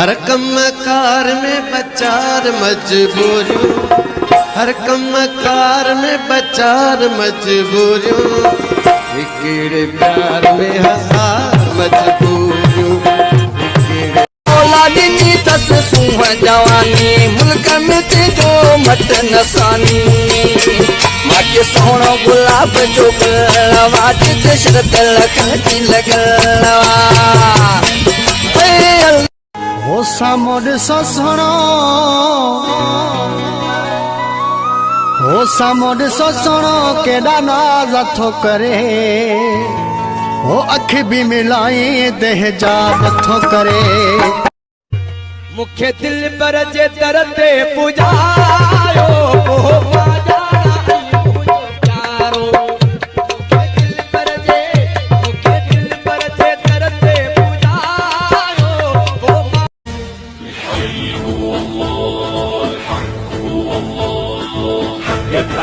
हर कम car में बचार मजबूरियों, हर कम car में बचार मजबूरियों, केड़े प्यार में हजार मजबूरियों। औलादी जी तस सुह जवानी मुल्क में जो मत नसानी माँ के सोनो गुलाब जो गलवा दशरथ लखी लगलवा हो सामोड ससुणो हो सामोड ससुणो केड़ा नाज थो करे हो अख भी मिलाई देह जा थो करे मुख्य दिल पर जे तरते पुजायो ओ